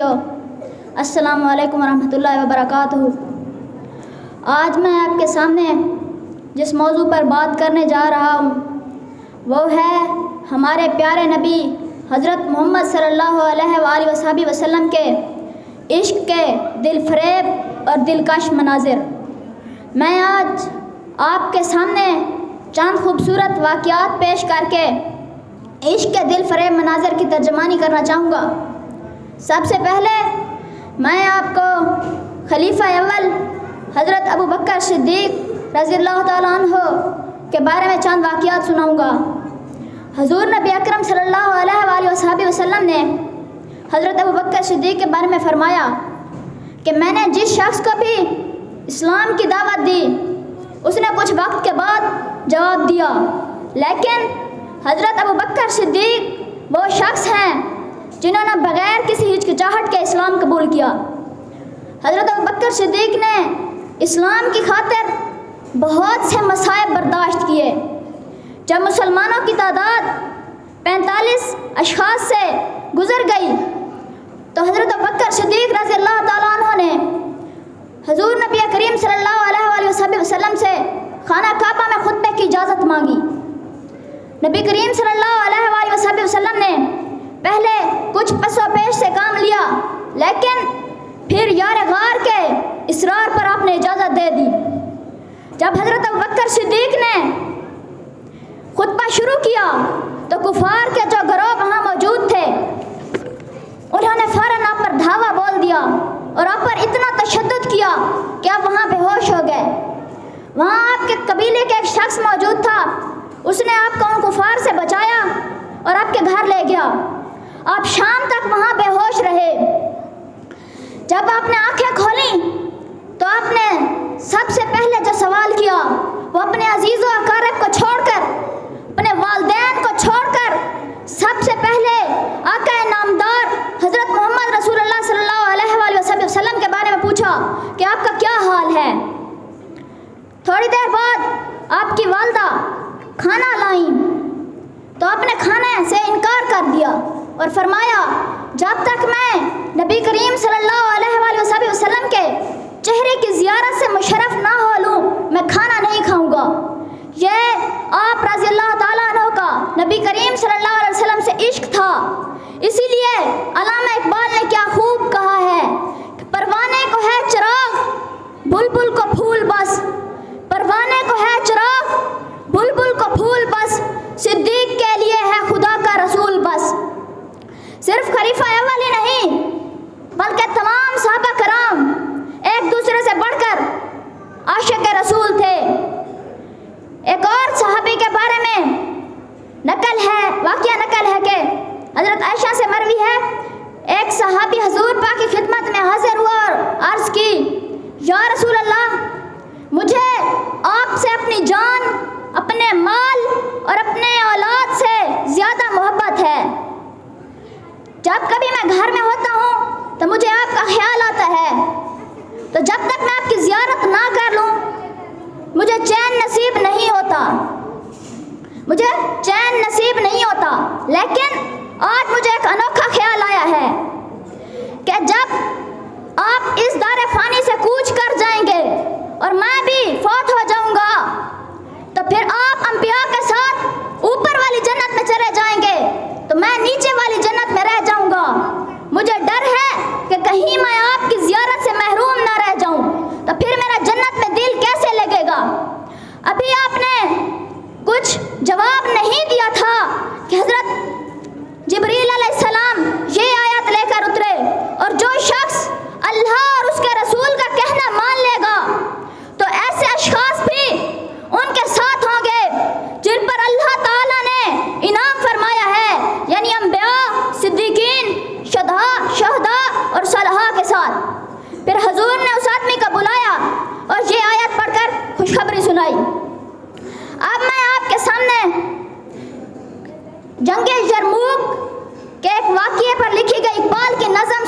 अस्सलामु अलैकुम रहमतुल्लाहि व बरकातुहू। आज मैं आपके सामने जिस मौजू पर बात करने जा रहा हूँ वो है हमारे प्यारे नबी हज़रत मोहम्मद सल्लल्लाहु अलैहि वसल्लम के इश्क के दिल फरेब और दिलकश मनाजिर। मैं आज आपके सामने चंद खूबसूरत वाक़यात पेश करके इश्क के दिल फरेब मनाजिर की तर्जमानी करना चाहूँगा। सबसे पहले मैं आपको खलीफा अव्वल हज़रत अबू बकर सिद्दीक़ रज़ियल्लाहु ताला अन्हु के बारे में चंद वाक़यात सुनाऊँगा। हुज़ूर नबी अकरम सल्लल्लाहु अलैहि वसल्लम ने हज़रत अबू बकर सिद्दीक़ के बारे में फ़रमाया कि मैंने जिस शख्स को भी इस्लाम की दावत दी उसने कुछ वक्त के बाद जवाब दिया, लेकिन हज़रत अबू बकर सिद्दीक़ वो शख्स हैं जिन्होंने बग़ैर किसी हिचकिचाहट के इस्लाम कबूल किया। हज़रत अबू बकर सिद्दीक़ ने इस्लाम की खातिर बहुत से मसाइब बर्दाश्त किए। जब मुसलमानों की तादाद 45 अशख़ास से गुज़र गई तो हज़रत अबू बकर सिद्दीक़ रज़ियल्लाहु ताला अन्हु ने हुज़ूर नबी करीम सल्लल्लाहु अलैहि वसल्लम से खाना काबा में खुतबे की इजाज़त मांगी। नबी करीम सल्लल्लाहु अलैहि वसल्लम ने पहले कुछ पसोपेश से काम लिया, लेकिन फिर यार गार के इसरार पर आपने इजाज़त दे दी। जब हज़रत अबू बकर सिद्दीक़ ने खुतबा शुरू किया तो कुफार के जो गिरोह वहाँ मौजूद थे उन्होंने फ़ौरन आप पर धावा बोल दिया और आप पर इतना तशद्दुद किया कि आप वहाँ बेहोश हो गए। वहाँ आपके कबीले के एक शख्स मौजूद था, उसने आपको उन कुफार से बचाया और आपके घर ले गया। आप शाम तक वहाँ बेहोश रहे। जब आपने आंखें खोली तो आपने सबसे पहले जो सवाल किया वो अपने अजीज़ व अकारिब को छोड़कर, अपने वालिदैन को छोड़कर सबसे पहले आका नामदार हज़रत मोहम्मद रसूलुल्लाह सल्लल्लाहु अलैहि वसल्लम के बारे में पूछा कि आपका क्या हाल है। थोड़ी देर बाद आपकी वालदा खाना लाईं तो आपने खाने से इनकार कर दिया और फरमाया, जब तक मैं नबी करीम सल्लल्लाहु अलैहि वसल्लम के चेहरे की ज़ियारत से मुशर्रफ ना हो लूँ मैं खाना नहीं खाऊंगा। यह आप रज़ियल्लाहु ताला अन्हु का नबी करीम सल्लल्लाहु अलैहि वसल्लम से इश्क था। इसीलिए अल्लामा इकबाल ने क्या खूब कहा है कि परवाने को है चिराग बुलबुल को फूल बस, परवाने को है चिराग बुलबुल को फूल बस, सिद्दीक़ के लिए है खुदा का रसूल बस। सिर्फ खलीफा अव्वल ही नहीं बल्कि तमाम सहाबा कराम एक दूसरे से बढ़कर आशिक रसूल थे। एक और सहाबी के बारे में वाक़या नकल है कि हज़रत आयशा से मरवी है, एक सहाबी हुज़ूर पाक की खिदमत में हाजिर हुआ और अर्ज़ की, या रसूल अल्लाह, मुझे आपसे अपनी जान, अपने माल और अपने औलाद से ज़्यादा मोहब्बत है। जब कभी मैं घर में होता हूँ तो मुझे आपका ख्याल आता है, तो जब तक मैं आपकी ज़ियारत ना कर लूँ मुझे चैन नसीब नहीं होता, मुझे चैन नसीब नहीं होता। लेकिन आज मुझे एक अनोखा ख्याल आया है कि जब आप इस दारे फ़ानी से कूच कर जाएंगे और मैं भी फौत हो जाऊँगा तो फिर आप अंबिया के साथ ऊपर वाली जन्नत में चले जाएंगे तो मैं नीचे वाली जन्नत में रह जाऊंगा। मुझे डर है कि कहीं मैं आपकी ज़ियारत से महरूम ना रह जाऊं तो फिर मेरा जन्नत में दिल कैसे लगेगा। अभी आपने कुछ जवाब नहीं दिया था कि हज़रत जिब्रील अलैहिस्सलाम ये आयत लेकर उतरे और जो शख्स अल्लाह और उसके रसूल का कहना मान लेगा तो ऐसे अशख़ास भी उनके साथ होंगे जिन पर अल्लाह ताला ने इनाम फरमाया है, यानी अंबिया, सिद्दीकीन, शहदा और सलहा के साथ। फिर हुज़ूर ने उस आदमी को बुलाया और ये आयत पढ़कर खुशखबरी सुनाई। अब मैं आपके सामने जंगे यरमूक के एक वाक़ये पर लिखी गई इकबाल की नज़म